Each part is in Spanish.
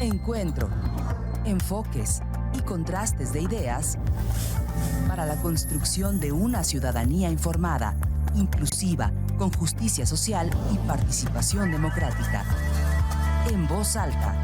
Encuentro, enfoques y contrastes de ideas para la construcción de una ciudadanía informada, inclusiva, con justicia social y participación democrática. En Voz Alta.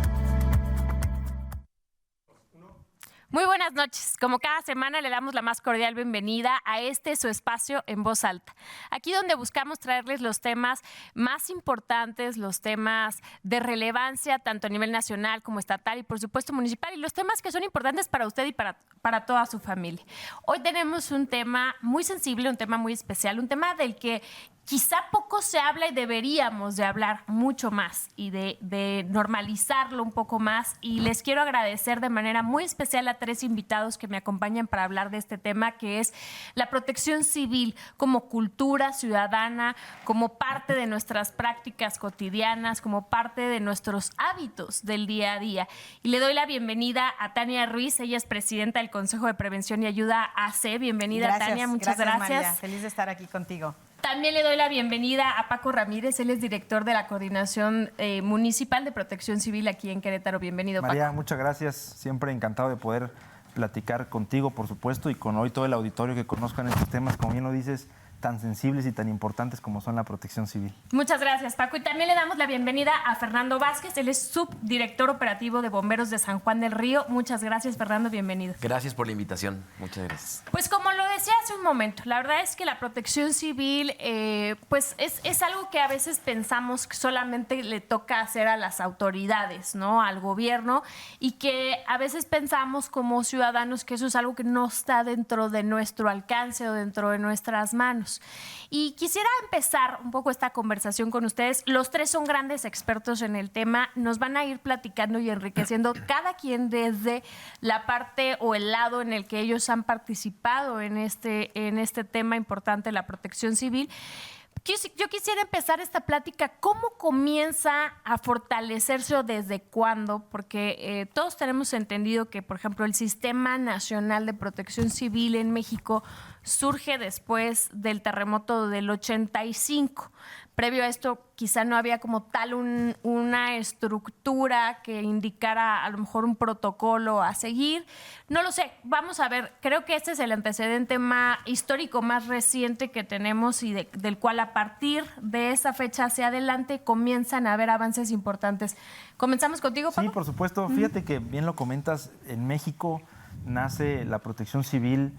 Muy buenas noches. Como cada semana le damos la más cordial bienvenida a su espacio En Voz Alta. Aquí donde buscamos traerles los temas más importantes, los temas de relevancia tanto a nivel nacional como estatal y por supuesto municipal y los temas que son importantes para usted y para toda su familia. Hoy tenemos un tema muy sensible, un tema muy especial, un tema del que quizá poco se habla y deberíamos de hablar mucho más y de normalizarlo un poco más. Y les quiero agradecer de manera muy especial a 3 invitados que me acompañan para hablar de este tema, que es la protección civil como cultura ciudadana, como parte de nuestras prácticas cotidianas, como parte de nuestros hábitos del día a día. Y le doy la bienvenida a Tania Ruiz, ella es presidenta del Consejo de Prevención y Ayuda AC. Bienvenida, gracias, Tania, muchas gracias. María. Feliz de estar aquí contigo. También le doy la bienvenida a Paco Ramírez, él es director de la Coordinación Municipal de Protección Civil aquí en Querétaro. Bienvenido, Paco. María, muchas gracias. Siempre encantado de poder platicar contigo, por supuesto, y con hoy todo el auditorio que conozcan estos temas, como bien lo dices, tan sensibles y tan importantes como son la protección civil. Muchas gracias, Paco. Y también le damos la bienvenida a Fernando Vázquez, él es subdirector operativo de Bomberos de San Juan del Río. Muchas gracias, Fernando, bienvenido. Gracias por la invitación, muchas gracias. Pues como lo decía hace un momento, la verdad es que la protección civil pues es algo que a veces pensamos que solamente le toca hacer a las autoridades, ¿no? Al gobierno, y que a veces pensamos como ciudadanos que eso es algo que no está dentro de nuestro alcance o dentro de nuestras manos. Y quisiera empezar un poco esta conversación con ustedes. Los 3 son grandes expertos en el tema. Nos van a ir platicando y enriqueciendo cada quien desde la parte o el lado en el que ellos han participado en este tema importante, la protección civil. Yo quisiera empezar esta plática. ¿Cómo comienza a fortalecerse o desde cuándo? Porque todos tenemos entendido que, por ejemplo, el Sistema Nacional de Protección Civil en México surge después del terremoto del 85. Previo a esto, quizá no había como tal una estructura que indicara a lo mejor un protocolo a seguir. No lo sé, vamos a ver. Creo que este es el antecedente más histórico, más reciente que tenemos y del cual a partir de esa fecha hacia adelante comienzan a haber avances importantes. ¿Comenzamos contigo, Paco? Sí, por supuesto. Fíjate que bien lo comentas, en México nace la protección civil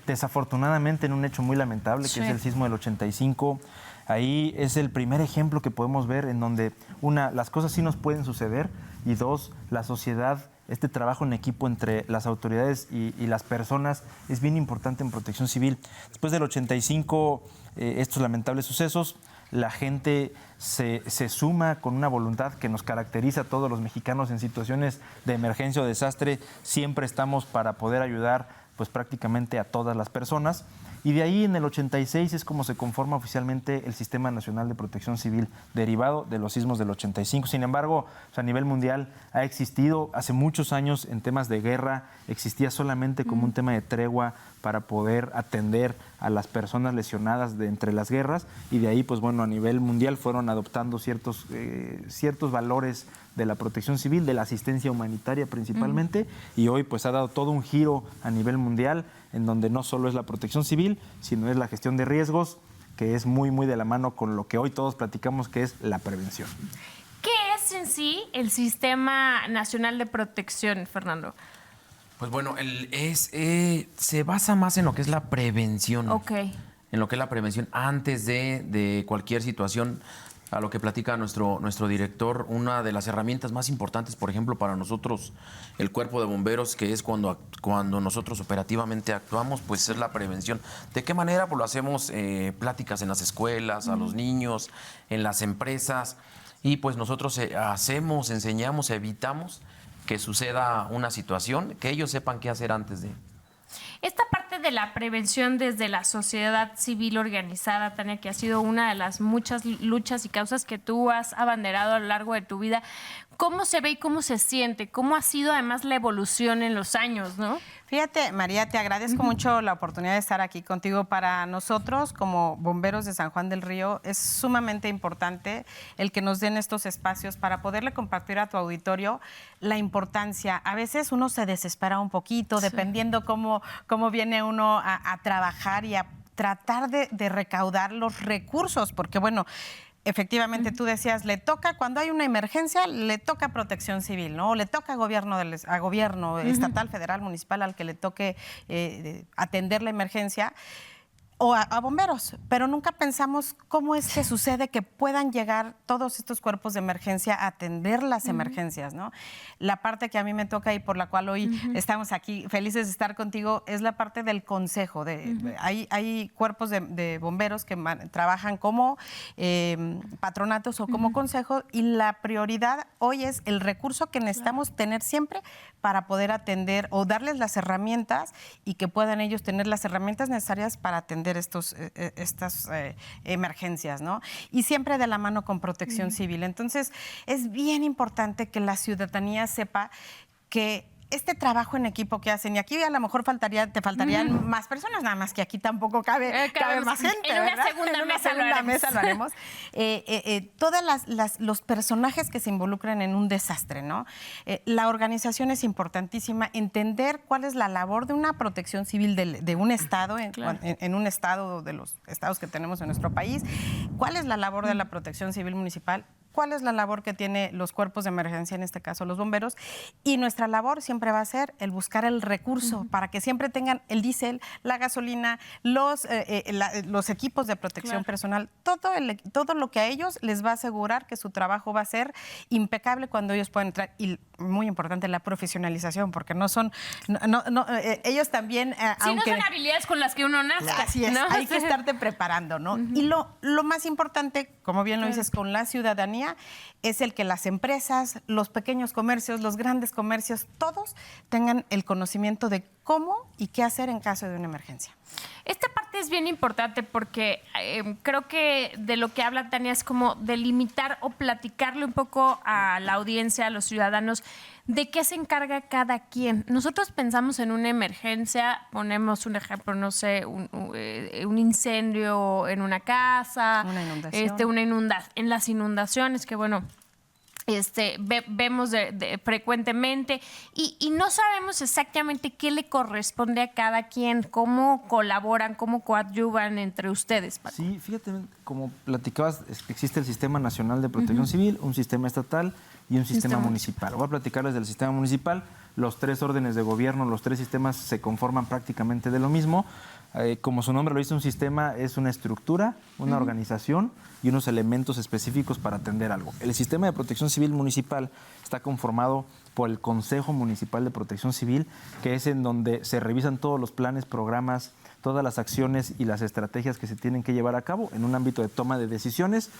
desafortunadamente en un hecho muy lamentable, que es el sismo del 85. Ahí es el primer ejemplo que podemos ver en donde, las cosas sí nos pueden suceder, y 2, la sociedad, este trabajo en equipo entre las autoridades y las personas es bien importante en protección civil. Después del 85, estos lamentables sucesos, la gente se suma con una voluntad que nos caracteriza a todos los mexicanos en situaciones de emergencia o desastre. Siempre estamos para poder ayudar pues prácticamente a todas las personas. Y de ahí en el 86 es como se conforma oficialmente el Sistema Nacional de Protección Civil, derivado de los sismos del 85. Sin embargo, pues a nivel mundial ha existido hace muchos años en temas de guerra, existía solamente como un tema de tregua para poder atender a las personas lesionadas de entre las guerras, y de ahí pues bueno, a nivel mundial fueron adoptando ciertos valores de la protección civil, de la asistencia humanitaria principalmente, y hoy pues ha dado todo un giro a nivel mundial en donde no solo es la protección civil, sino es la gestión de riesgos, que es muy, muy de la mano con lo que hoy todos platicamos, que es la prevención. ¿Qué es en sí el Sistema Nacional de Protección, Fernando? Pues bueno, se basa más en lo que es la prevención. Ok. En lo que es la prevención antes de cualquier situación. A lo que platica nuestro director, una de las herramientas más importantes, por ejemplo, para nosotros, el cuerpo de bomberos, que es cuando nosotros operativamente actuamos, pues es la prevención. ¿De qué manera? Pues lo hacemos pláticas en las escuelas, a los niños, en las empresas, y pues nosotros enseñamos, evitamos que suceda una situación, que ellos sepan qué hacer antes de... Esta parte de la prevención desde la sociedad civil organizada, Tania, que ha sido una de las muchas luchas y causas que tú has abanderado a lo largo de tu vida, ¿cómo se ve y cómo se siente? ¿Cómo ha sido además la evolución en los años, no? Fíjate, María, te agradezco mucho la oportunidad de estar aquí contigo. Para nosotros, como bomberos de San Juan del Río, es sumamente importante el que nos den estos espacios para poderle compartir a tu auditorio la importancia. A veces uno se desespera un poquito, dependiendo cómo viene uno a trabajar y a tratar de recaudar los recursos, porque bueno, efectivamente, tú decías, le toca, cuando hay una emergencia, le toca Protección Civil, ¿no? O le toca a gobierno estatal, federal, municipal, al que le toque atender la emergencia, o a bomberos, pero nunca pensamos cómo es que sucede que puedan llegar todos estos cuerpos de emergencia a atender las emergencias, ¿no? La parte que a mí me toca y por la cual hoy estamos aquí felices de estar contigo es la parte del consejo. Hay cuerpos de bomberos que trabajan como patronatos o como consejo, y la prioridad hoy es el recurso que necesitamos tener siempre para poder atender o darles las herramientas y que puedan ellos tener las herramientas necesarias para atender estas emergencias, ¿no? Y siempre de la mano con Protección Civil. Entonces, es bien importante que la ciudadanía sepa que este trabajo en equipo que hacen, y aquí a lo mejor te faltarían más personas, nada más que aquí tampoco cabe más gente, en ¿verdad? Una segunda mesa lo haremos. Todas los personajes que se involucran en un desastre, ¿no? La organización es importantísima, entender cuál es la labor de una protección civil de un estado, en un estado de los estados que tenemos en nuestro país, cuál es la labor de la protección civil municipal, cuál es la labor que tienen los cuerpos de emergencia, en este caso los bomberos, y nuestra labor siempre va a ser el buscar el recurso para que siempre tengan el diésel, la gasolina, los equipos de protección personal, todo lo que a ellos les va a asegurar que su trabajo va a ser impecable cuando ellos puedan entrar. Y muy importante, la profesionalización, porque no son, ellos también, aunque no son habilidades con las que uno nace. Así es, ¿no? hay que estarte preparando, ¿no? Y lo más importante, como bien lo dices, con la ciudadanía, es el que las empresas, los pequeños comercios, los grandes comercios, todos tengan el conocimiento de cómo y qué hacer en caso de una emergencia. Esta parte es bien importante porque creo que de lo que habla Tania es como delimitar o platicarle un poco a la audiencia, a los ciudadanos, de qué se encarga cada quien. Nosotros pensamos en una emergencia, ponemos un ejemplo, no sé, un incendio en una casa, una inundación. En las inundaciones, que bueno, vemos frecuentemente y no sabemos exactamente qué le corresponde a cada quien, cómo colaboran, cómo coadyuvan entre ustedes, Paco. Sí, fíjate, como platicabas, existe el Sistema Nacional de Protección Civil, un sistema estatal y un sistema municipal. Voy a platicarles del sistema municipal. Los tres órdenes de gobierno, los tres sistemas se conforman prácticamente de lo mismo. Como su nombre lo dice, un sistema es una estructura, una organización y unos elementos específicos para atender algo. El sistema de protección civil municipal está conformado por el Consejo Municipal de Protección Civil, que es en donde se revisan todos los planes, programas, todas las acciones y las estrategias que se tienen que llevar a cabo en un ámbito de toma de decisiones,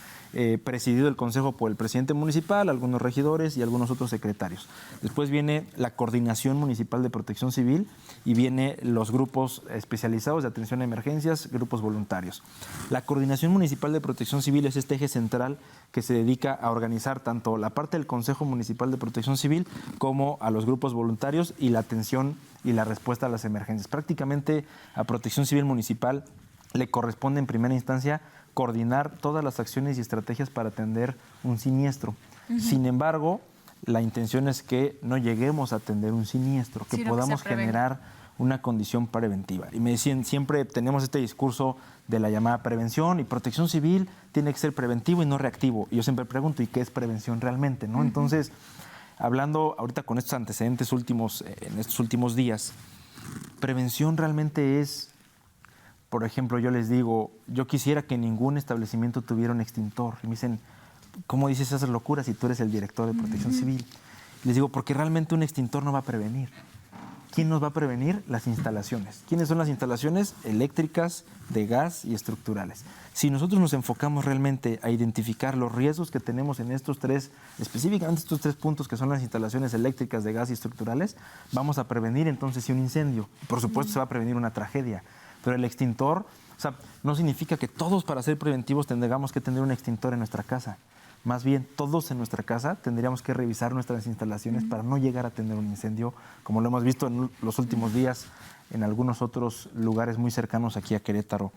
presidido el Consejo por el presidente municipal, algunos regidores y algunos otros secretarios. Después viene la Coordinación Municipal de Protección Civil y viene los grupos especializados de atención a emergencias, grupos voluntarios. La Coordinación Municipal de Protección Civil es este eje central que se dedica a organizar tanto la parte del Consejo Municipal de Protección Civil como a los grupos voluntarios y la atención y la respuesta a las emergencias. Prácticamente a Protección Civil Municipal le corresponde en primera instancia coordinar todas las acciones y estrategias para atender un siniestro. Sin embargo, la intención es que no lleguemos a atender un siniestro, que podamos generar una condición preventiva. Y me decían, siempre tenemos este discurso de la llamada prevención, y Protección Civil tiene que ser preventivo y no reactivo. Y yo siempre pregunto, ¿y qué es prevención realmente, no? Entonces, hablando ahorita con estos antecedentes últimos, en estos últimos días, prevención realmente es, por ejemplo, yo les digo, yo quisiera que ningún establecimiento tuviera un extintor. Y me dicen, ¿cómo dices esas locuras si tú eres el director de Protección Civil? Les digo, porque realmente un extintor no va a prevenir. ¿Quién nos va a prevenir? Las instalaciones. ¿Quiénes son las instalaciones? Eléctricas, de gas y estructurales. Si nosotros nos enfocamos realmente a identificar los riesgos que tenemos en estos tres, específicamente estos tres puntos que son las instalaciones eléctricas, de gas y estructurales, vamos a prevenir entonces un incendio. Por supuesto se va a prevenir una tragedia, pero el extintor, o sea, no significa que todos para ser preventivos tengamos que tener un extintor en nuestra casa. Más bien, todos en nuestra casa tendríamos que revisar nuestras instalaciones para no llegar a tener un incendio, como lo hemos visto en los últimos días en algunos otros lugares muy cercanos aquí a Querétaro.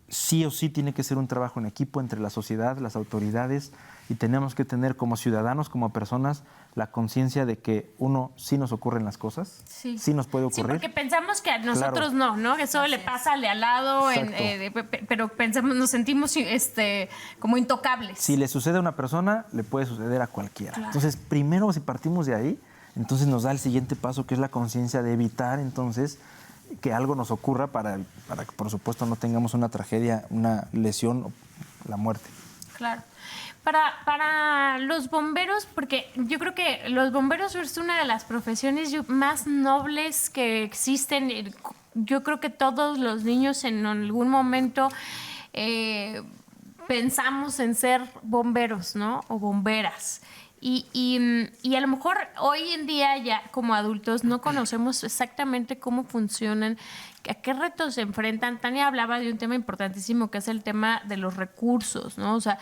Sí o sí tiene que ser un trabajo en equipo entre la sociedad, las autoridades, y tenemos que tener como ciudadanos, como personas, la conciencia de que sí nos ocurren las cosas, sí nos puede ocurrir. Sí, porque pensamos que a nosotros no, que eso le pasa al de al lado, pero nos sentimos como intocables. Si le sucede a una persona, le puede suceder a cualquiera. Claro. Entonces, primero, si partimos de ahí, entonces nos da el siguiente paso, que es la conciencia de evitar, entonces, que algo nos ocurra para que, por supuesto, no tengamos una tragedia, una lesión o la muerte. Claro. Para los bomberos, porque yo creo que los bomberos es una de las profesiones más nobles que existen. Yo creo que todos los niños en algún momento pensamos en ser bomberos, ¿no? O bomberas. Y a lo mejor hoy en día ya como adultos no conocemos exactamente cómo funcionan, a qué retos se enfrentan. Tania hablaba de un tema importantísimo que es el tema de los recursos, ¿no? O sea,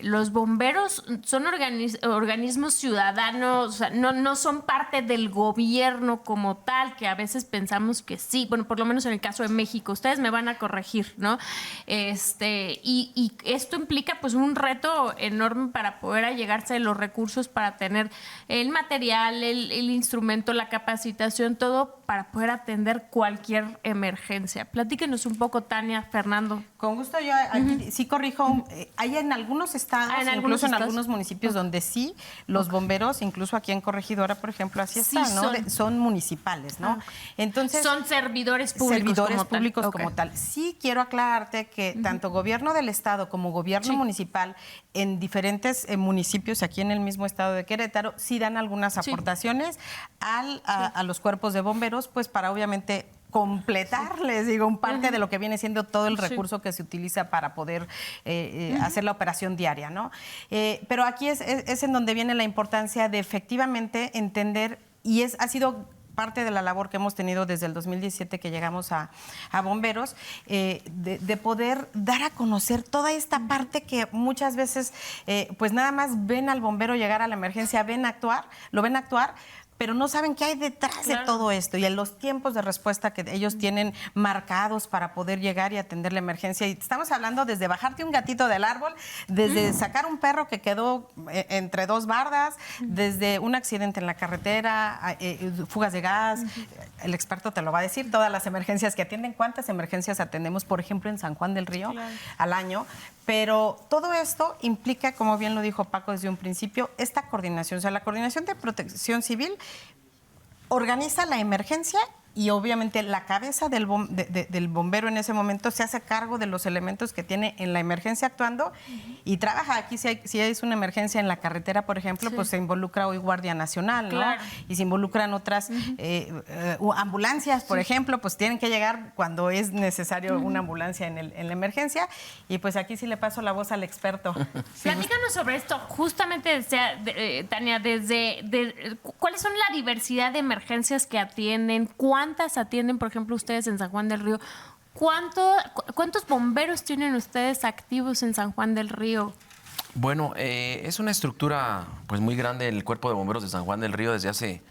los bomberos son organismos ciudadanos, o sea, no son parte del gobierno como tal, que a veces pensamos que sí, bueno, por lo menos en el caso de México, ustedes me van a corregir, ¿no? Y esto implica pues un reto enorme para poder allegarse de los recursos, para tener el material, el instrumento, la capacitación, todo para poder atender cualquier emergencia. Platíquenos un poco, Tania, Fernando. Con gusto, yo aquí sí corrijo, hay en algunos estados, incluso en algunos municipios donde sí, los bomberos, incluso aquí en Corregidora, por ejemplo, así están, ¿no? Son municipales, ¿no? Entonces, son servidores públicos como tal. Sí quiero aclararte que tanto gobierno del estado como gobierno municipal en diferentes municipios aquí en el mismo estado de Querétaro sí dan algunas aportaciones a los cuerpos de bomberos, pues para obviamente completarles, digo, un parte de lo que viene siendo todo el recurso que se utiliza para poder hacer la operación diaria, ¿no? Pero aquí es en donde viene la importancia de efectivamente entender, y ha sido parte de la labor que hemos tenido desde el 2017 que llegamos a Bomberos, de poder dar a conocer toda esta parte que muchas veces pues nada más ven al bombero llegar a la emergencia, lo ven actuar, pero no saben qué hay detrás de todo esto y en los tiempos de respuesta que ellos tienen marcados para poder llegar y atender la emergencia. Y estamos hablando desde bajarte un gatito del árbol, desde sacar un perro que quedó entre dos bardas, desde un accidente en la carretera, fugas de gas. El experto te lo va a decir, todas las emergencias que atienden. ¿Cuántas emergencias atendemos, por ejemplo, en San Juan del Río al año? Pero todo esto implica, como bien lo dijo Paco desde un principio, esta coordinación. O sea, la coordinación de protección civil organiza la emergencia y obviamente la cabeza del bombero en ese momento se hace cargo de los elementos que tiene en la emergencia actuando y trabaja. Aquí si hay una emergencia en la carretera, por ejemplo, pues se involucra hoy Guardia Nacional, ¿no? Y se involucran otras ambulancias, por ejemplo, pues tienen que llegar cuando es necesario una ambulancia en la emergencia. Y pues aquí sí le paso la voz al experto. Platícanos sobre esto. Justamente decía, Tania, ¿cuáles son la diversidad de emergencias que atienden? ¿Cuántas atienden, por ejemplo, ustedes en San Juan del Río? ¿Cuántos bomberos tienen ustedes activos en San Juan del Río? Bueno, es una estructura pues muy grande el Cuerpo de Bomberos de San Juan del Río desde hace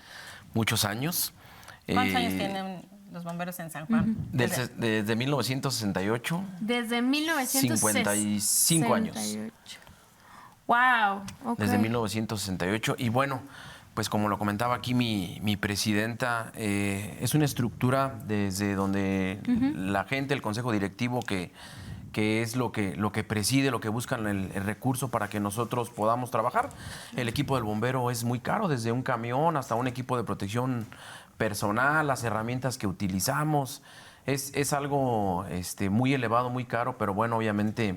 muchos años. ¿Cuántos años tienen los bomberos en San Juan? Desde 1968. Desde 55 años. Wow. Okay. Desde 1968. Y bueno, pues como lo comentaba aquí mi presidenta, es una estructura desde donde la gente, el consejo directivo, que es lo que preside, lo que buscan el recurso para que nosotros podamos trabajar. El equipo del bombero es muy caro, desde un camión hasta un equipo de protección personal, las herramientas que utilizamos. Es algo muy elevado, muy caro, pero bueno, obviamente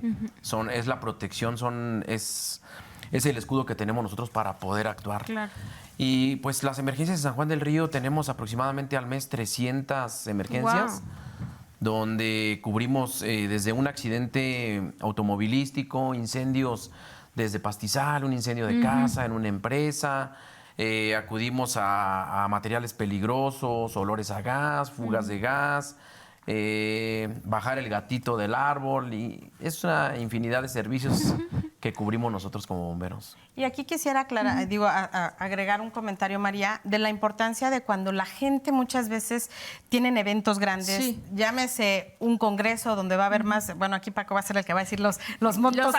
es la protección, es el escudo que tenemos nosotros para poder actuar. Claro. Y pues las emergencias de San Juan del Río tenemos aproximadamente al mes 300 emergencias, donde cubrimos desde un accidente automovilístico, incendios desde pastizal, un incendio de casa en una empresa, acudimos a materiales peligrosos, olores a gas, fugas de gas, bajar el gatito del árbol, y es una infinidad de servicios que cubrimos nosotros como bomberos. Y aquí quisiera aclarar, agregar un comentario, María, de la importancia de cuando la gente muchas veces tienen eventos grandes, llámese un congreso donde va a haber más, bueno, aquí Paco va a ser el que va a decir los montos,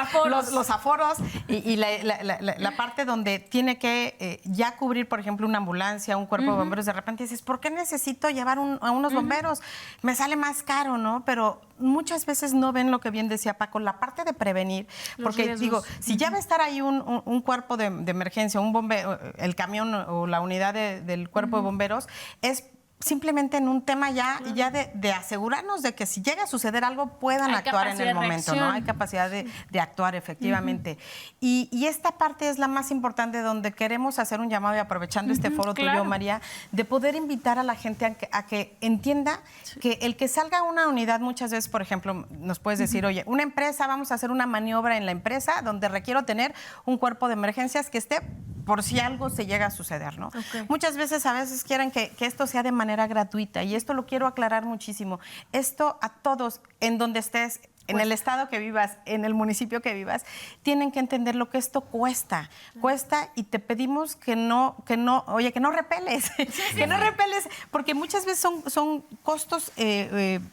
los aforos y la parte donde tiene que ya cubrir, por ejemplo, una ambulancia, un cuerpo de bomberos, de repente dices, ¿por qué necesito llevar a unos bomberos? Me sale más caro, ¿no? Pero muchas veces no ven lo que bien decía Paco, la parte de prevenir, porque digo, si ya va a estar ahí un cuerpo de emergencia, un bombero, el camión o la unidad del cuerpo de bomberos, es simplemente en un tema ya de asegurarnos de que si llega a suceder algo puedan actuar en el momento, ¿no? Hay capacidad de actuar efectivamente. Y esta parte es la más importante, donde queremos hacer un llamado, y aprovechando este foro tuyo, María, de poder invitar a la gente a que entienda que el que salga una unidad, muchas veces, por ejemplo, nos puedes decir, oye, una empresa, vamos a hacer una maniobra en la empresa donde requiero tener un cuerpo de emergencias que esté por si algo se llega a suceder, ¿no? Muchas veces, a veces quieren que esto sea de manera gratuita, y esto lo quiero aclarar muchísimo. Esto a todos, en donde estés, en el estado que vivas, en el municipio que vivas, tienen que entender lo que esto cuesta. Cuesta, y te pedimos que no repeles, que no repeles, porque muchas veces son costos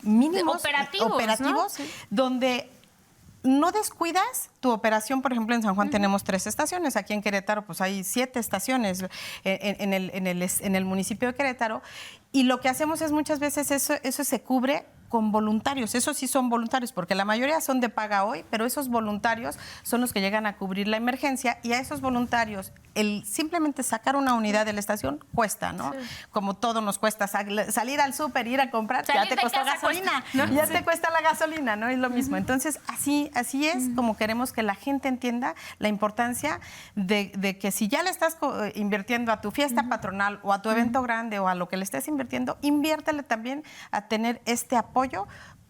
mínimos, operativos, ¿no? Donde no descuidas tu operación. Por ejemplo, en San Juan tenemos 3 estaciones, aquí en Querétaro pues hay 7 estaciones en el municipio de Querétaro, y lo que hacemos es muchas veces eso se cubre con voluntarios. Esos sí son voluntarios, porque la mayoría son de paga hoy, pero esos voluntarios son los que llegan a cubrir la emergencia, y a esos voluntarios el simplemente sacar una unidad de la estación cuesta, ¿no? Como todo nos cuesta, salir al súper, ir a comprar, ya te costó gasolina, ya te cuesta la gasolina, ¿no? Es lo mismo. Entonces, así es como queremos que la gente entienda la importancia de que si ya le estás invirtiendo a tu fiesta patronal o a tu evento grande o a lo que le estés invirtiendo, inviértele también a tener este apoyo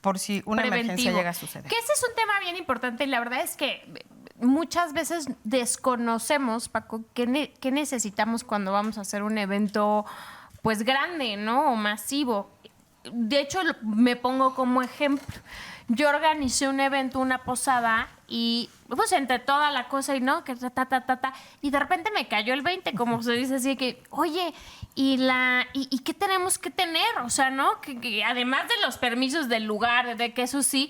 por si una emergencia llega a suceder. Que ese es un tema bien importante, y la verdad es que muchas veces desconocemos, Paco, qué necesitamos cuando vamos a hacer un evento pues grande, ¿no? O masivo. De hecho, me pongo como ejemplo. Yo organicé un evento, una posada, y pues entre toda la cosa y no, que y de repente me cayó el 20, como se dice así, que, oye, ¿y qué tenemos que tener? O sea, ¿no? Que además de los permisos del lugar, de que eso sí,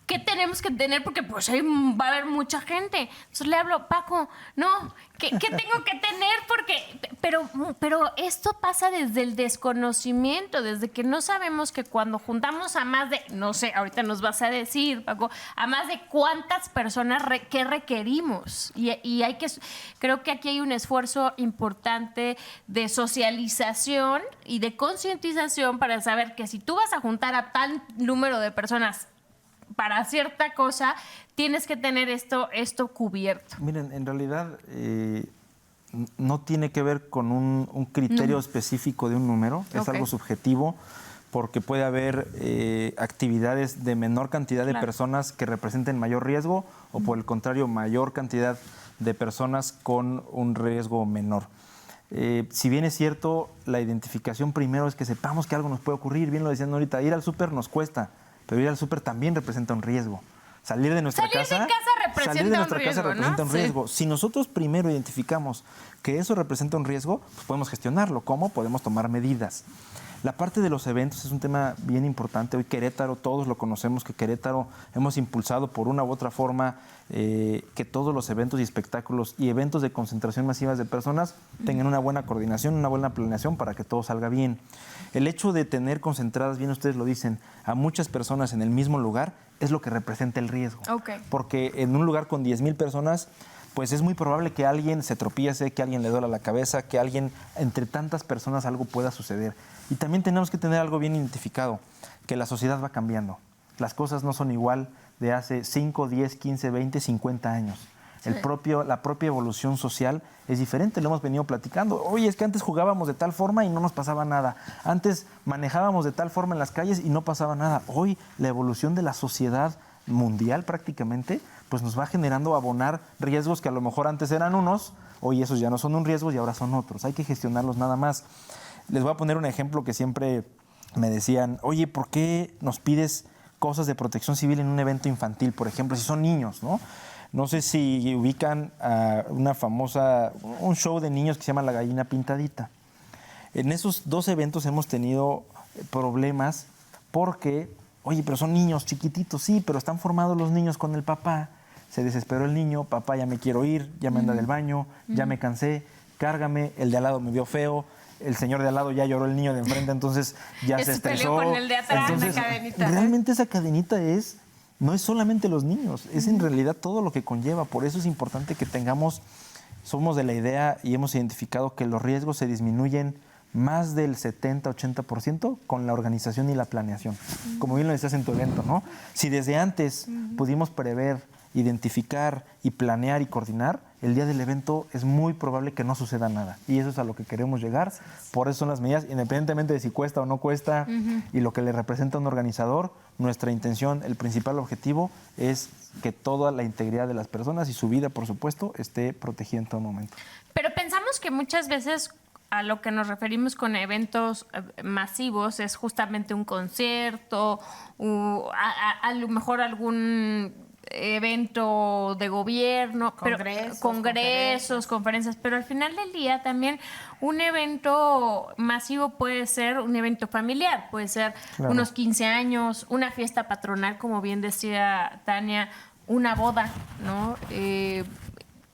¿qué tenemos que tener? Porque pues ahí va a haber mucha gente. Entonces le hablo, Paco, no, ¿qué tengo que tener? Pero esto pasa desde el desconocimiento, desde que no sabemos que cuando juntamos a más de, no sé, ahorita nos vas a decir, Paco, a más de cuántas personas que requerimos. Y creo que aquí hay un esfuerzo importante de socialización y de concientización para saber que si tú vas a juntar a tal número de personas para cierta cosa, tienes que tener esto cubierto. Miren, en realidad no tiene que ver con un criterio específico de un número, es algo subjetivo, porque puede haber actividades de menor cantidad de personas que representen mayor riesgo, o por el contrario, mayor cantidad de personas con un riesgo menor. Si bien es cierto, la identificación primero es que sepamos que algo nos puede ocurrir. Bien lo decían ahorita, ir al súper nos cuesta, pero ir al súper también representa un riesgo. Salir de nuestra casa representa un riesgo. Si nosotros primero identificamos que eso representa un riesgo, pues podemos gestionarlo. ¿Cómo? Podemos tomar medidas. La parte de los eventos es un tema bien importante. Hoy Querétaro, todos lo conocemos, que Querétaro hemos impulsado por una u otra forma que todos los eventos y espectáculos y eventos de concentración masivas de personas tengan una buena coordinación, una buena planeación para que todo salga bien. El hecho de tener concentradas, bien ustedes lo dicen, a muchas personas en el mismo lugar es lo que representa el riesgo. Porque en un lugar con 10,000 personas, pues es muy probable que alguien se tropiece, que alguien le duela la cabeza, que alguien, entre tantas personas, algo pueda suceder. Y también tenemos que tener algo bien identificado, que la sociedad va cambiando. Las cosas no son igual de hace 5, 10, 15, 20, 50 años. La propia evolución social es diferente, lo hemos venido platicando. Oye, es que antes jugábamos de tal forma y no nos pasaba nada. Antes manejábamos de tal forma en las calles y no pasaba nada. Hoy la evolución de la sociedad mundial prácticamente pues nos va generando abonar riesgos que a lo mejor antes eran unos, hoy esos ya no son un riesgo y ahora son otros. Hay que gestionarlos nada más. Les voy a poner un ejemplo que siempre me decían, oye, ¿por qué nos pides cosas de protección civil en un evento infantil, por ejemplo, si son niños, ¿no? No sé si ubican a un show de niños que se llama La Gallina Pintadita. En esos 2 eventos hemos tenido problemas porque, oye, pero son niños chiquititos, sí, pero están formados los niños con el papá. Se desesperó el niño, papá, ya me quiero ir, ya me anda del baño, ya me cansé, cárgame, el de al lado me vio feo, el señor de al lado ya lloró el niño de enfrente, entonces ya se estresó. Con el de atrás, entonces, una cadenita. realmente esa cadenita no es solamente los niños, es en realidad todo lo que conlleva. Por eso es importante que somos de la idea y hemos identificado que los riesgos se disminuyen más del 70-80% con la organización y la planeación. Como bien lo decías en tu evento, ¿no? Si desde antes pudimos prever, identificar y planear y coordinar, el día del evento es muy probable que no suceda nada. Y eso es a lo que queremos llegar. Por eso son las medidas, independientemente de si cuesta o no cuesta, y lo que le representa a un organizador, nuestra intención, el principal objetivo es que toda la integridad de las personas y su vida, por supuesto, esté protegida en todo momento. Pero pensamos que muchas veces a lo que nos referimos con eventos masivos es justamente un concierto, a lo mejor algún evento de gobierno, congresos, conferencias, pero al final del día también un evento masivo puede ser un evento familiar, puede ser unos 15 años, una fiesta patronal, como bien decía Tania, una boda, ¿no?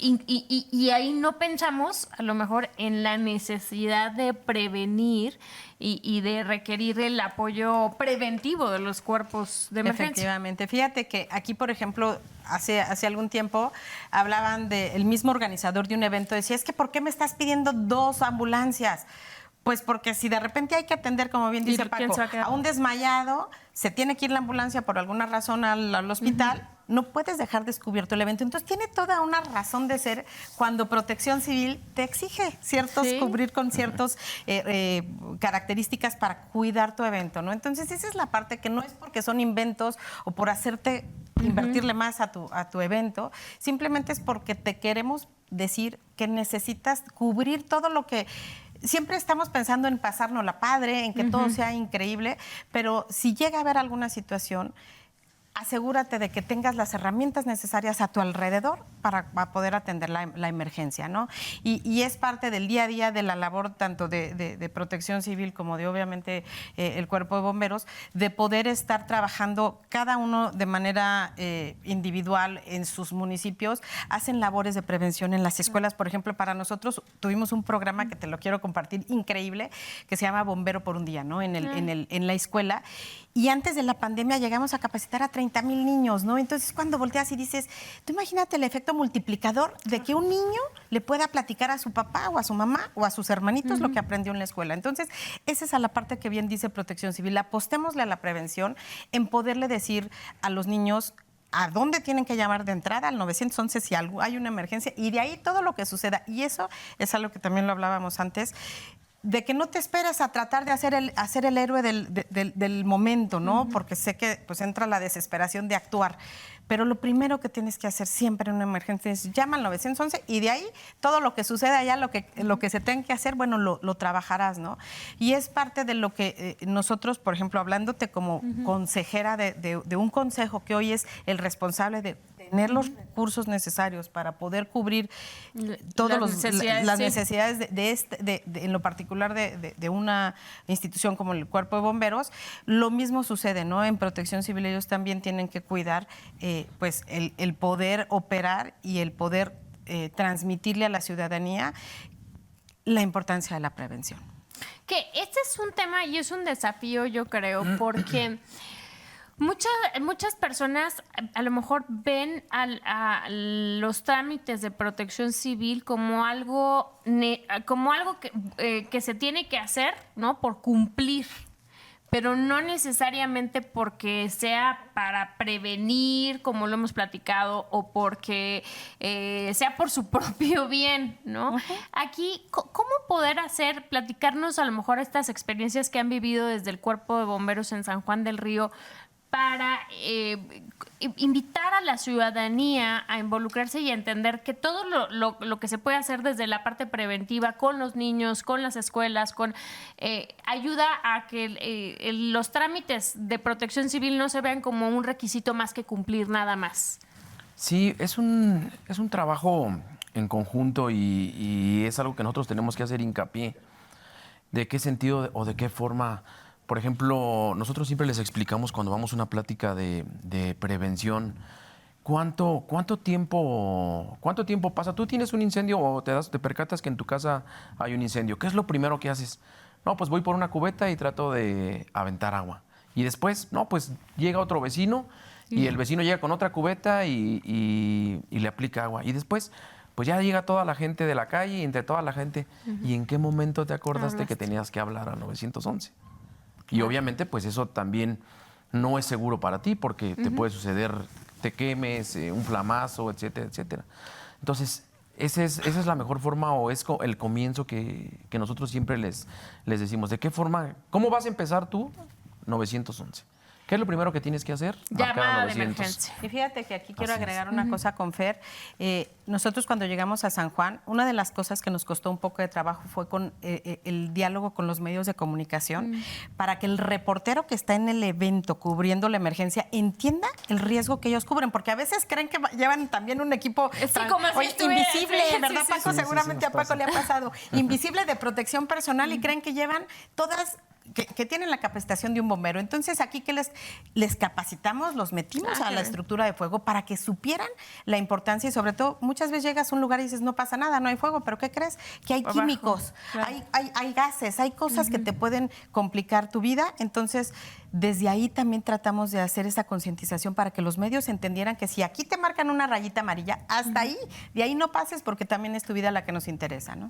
Y ahí no pensamos a lo mejor en la necesidad de prevenir y de requerir el apoyo preventivo de los cuerpos de emergencia. Efectivamente. Fíjate que aquí, por ejemplo, hace algún tiempo hablaban del mismo organizador de un evento. Decía, es que ¿por qué me estás pidiendo 2 ambulancias? Pues porque si de repente hay que atender, como bien dice Paco, a un desmayado, se tiene que ir la ambulancia por alguna razón al hospital, no puedes dejar descubierto el evento. Entonces tiene toda una razón de ser cuando Protección Civil te exige cubrir con ciertas características para cuidar tu evento, ¿no? Entonces esa es la parte que no es porque son inventos o por hacerte invertirle más a tu evento, simplemente es porque te queremos decir que necesitas cubrir todo lo que... Siempre estamos pensando en pasárnosla padre, en que todo sea increíble, pero si llega a haber alguna situación, asegúrate de que tengas las herramientas necesarias a tu alrededor para poder atender la emergencia, ¿no? Y es parte del día a día de la labor tanto de Protección Civil como de, obviamente, el Cuerpo de Bomberos, de poder estar trabajando cada uno de manera individual en sus municipios. Hacen labores de prevención en las escuelas. Por ejemplo, para nosotros tuvimos un programa que te lo quiero compartir, increíble, que se llama Bombero por un Día, ¿no? En la escuela. Y antes de la pandemia llegamos a capacitar a 30,000 niños, ¿no? Entonces, cuando volteas y dices, tú imagínate el efecto multiplicador de que un niño le pueda platicar a su papá o a su mamá o a sus hermanitos lo que aprendió en la escuela. Entonces, esa es a la parte que bien dice Protección Civil. Apostémosle a la prevención en poderle decir a los niños a dónde tienen que llamar de entrada, al 911 si hay una emergencia, y de ahí todo lo que suceda. Y eso es algo que también lo hablábamos antes, de que no te esperes a tratar de hacer el héroe del momento, ¿no? Porque sé que pues entra la desesperación de actuar. Pero lo primero que tienes que hacer siempre en una emergencia es llama al 911 y de ahí todo lo que suceda allá, lo que se tenga que hacer, bueno, lo trabajarás, ¿no? Y es parte de lo que nosotros, por ejemplo, hablándote como consejera de un consejo que hoy es el responsable de tener los recursos necesarios para poder cubrir todas las necesidades en lo particular de una institución como el Cuerpo de Bomberos. Lo mismo sucede, ¿no? En Protección Civil ellos también tienen que cuidar pues el poder operar y el poder transmitirle a la ciudadanía la importancia de la prevención. Que este es un tema y es un desafío, yo creo, porque muchas personas a lo mejor ven a los trámites de protección civil como algo que se tiene que hacer, ¿no? Por cumplir, pero no necesariamente porque sea para prevenir, como lo hemos platicado, o porque sea por su propio bien, ¿no? Aquí, ¿cómo poder platicarnos a lo mejor estas experiencias que han vivido desde el Cuerpo de Bomberos en San Juan del Río para invitar a la ciudadanía a involucrarse y a entender que todo lo que se puede hacer desde la parte preventiva con los niños, con las escuelas, ayuda a que los trámites de protección civil no se vean como un requisito más que cumplir nada más? Sí, es un trabajo en conjunto y es algo que nosotros tenemos que hacer hincapié. ¿De qué sentido o de qué forma? Por ejemplo, nosotros siempre les explicamos cuando vamos a una plática de prevención, ¿cuánto tiempo pasa? Tú tienes un incendio o te percatas que en tu casa hay un incendio. ¿Qué es lo primero que haces? No, pues voy por una cubeta y trato de aventar agua. Y después, no, pues llega otro vecino y el vecino llega con otra cubeta y le aplica agua. Y después, pues ya llega toda la gente de la calle y entre toda la gente. ¿Y en qué momento te acordaste que tenías que hablar al 911? Y obviamente, pues eso también no es seguro para ti porque te puede suceder, te quemes, un flamazo, etcétera, etcétera. Entonces, esa es la mejor forma o es el comienzo que nosotros siempre les decimos. ¿De qué forma? ¿Cómo vas a empezar tú? 911. ¿Qué es lo primero que tienes que hacer? Llamada de emergencia. Y fíjate que aquí quiero agregar una cosa con Fer. Nosotros cuando llegamos a San Juan, una de las cosas que nos costó un poco de trabajo fue con el diálogo con los medios de comunicación para que el reportero que está en el evento cubriendo la emergencia entienda el riesgo que ellos cubren, porque a veces creen que llevan también un equipo invisible, ¿verdad, Paco? Seguramente a Paco le ha pasado. Invisible de protección personal y creen que llevan todas... Que tienen la capacitación de un bombero. Entonces, aquí que les capacitamos, los metimos a la estructura de fuego para que supieran la importancia y sobre todo, muchas veces llegas a un lugar y dices, no pasa nada, no hay fuego, pero ¿qué crees? Que hay químicos, hay gases, hay cosas que te pueden complicar tu vida. Entonces, desde ahí también tratamos de hacer esa concientización para que los medios entendieran que si aquí te marcan una rayita amarilla, hasta ahí, de ahí no pases porque también es tu vida la que nos interesa, ¿no?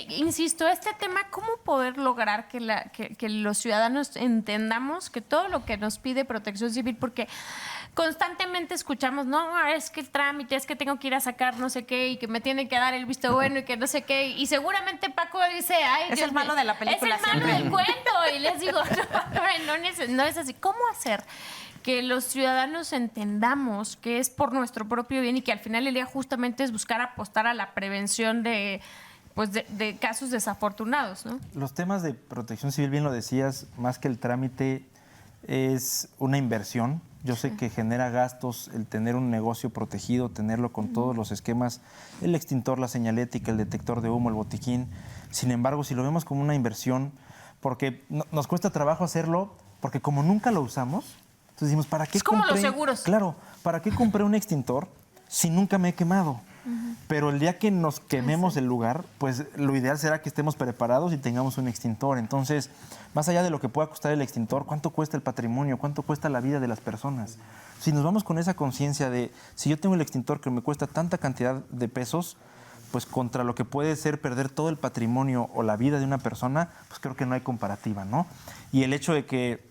Insisto, este tema, ¿cómo poder lograr que los ciudadanos entendamos que todo lo que nos pide Protección Civil, porque constantemente escuchamos, no, es que el trámite, es que tengo que ir a sacar no sé qué y que me tienen que dar el visto bueno y que no sé qué, y seguramente Paco dice, ay, es el malo de la película. Es el malo del cuento, y les digo, no es así. ¿Cómo hacer que los ciudadanos entendamos que es por nuestro propio bien y que al final del día justamente es buscar apostar a la prevención de casos desafortunados, ¿no? Los temas de protección civil, bien lo decías, más que el trámite, es una inversión. Yo sé que genera gastos el tener un negocio protegido, tenerlo con todos los esquemas, el extintor, la señalética, el detector de humo, el botiquín. Sin embargo, si lo vemos como una inversión, porque nos cuesta trabajo hacerlo, porque como nunca lo usamos, entonces decimos, ¿para qué compré? Es como los seguros. Claro, ¿para qué compré un extintor si nunca me he quemado? Pero el día que nos quememos el lugar, pues lo ideal será que estemos preparados y tengamos un extintor. Entonces, más allá de lo que pueda costar el extintor, ¿cuánto cuesta el patrimonio? ¿Cuánto cuesta la vida de las personas? Si nos vamos con esa conciencia de, si yo tengo el extintor que me cuesta tanta cantidad de pesos, pues contra lo que puede ser perder todo el patrimonio o la vida de una persona, pues creo que no hay comparativa, ¿no? Y el hecho de que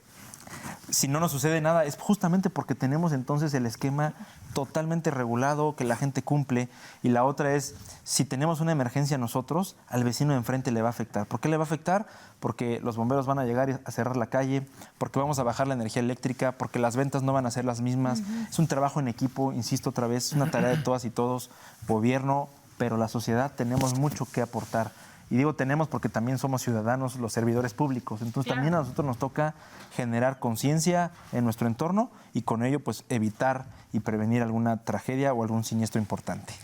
si no nos sucede nada es justamente porque tenemos entonces el esquema totalmente regulado, que la gente cumple. Y la otra es, si tenemos una emergencia nosotros, al vecino de enfrente le va a afectar. ¿Por qué le va a afectar? Porque los bomberos van a llegar a cerrar la calle, porque vamos a bajar la energía eléctrica, porque las ventas no van a ser las mismas. Es un trabajo en equipo, insisto otra vez, es una tarea de todas y todos, gobierno, pero la sociedad tenemos mucho que aportar. Y digo tenemos porque también somos ciudadanos, los servidores públicos. Entonces también a nosotros nos toca generar conciencia en nuestro entorno y con ello pues evitar y prevenir alguna tragedia o algún siniestro importante.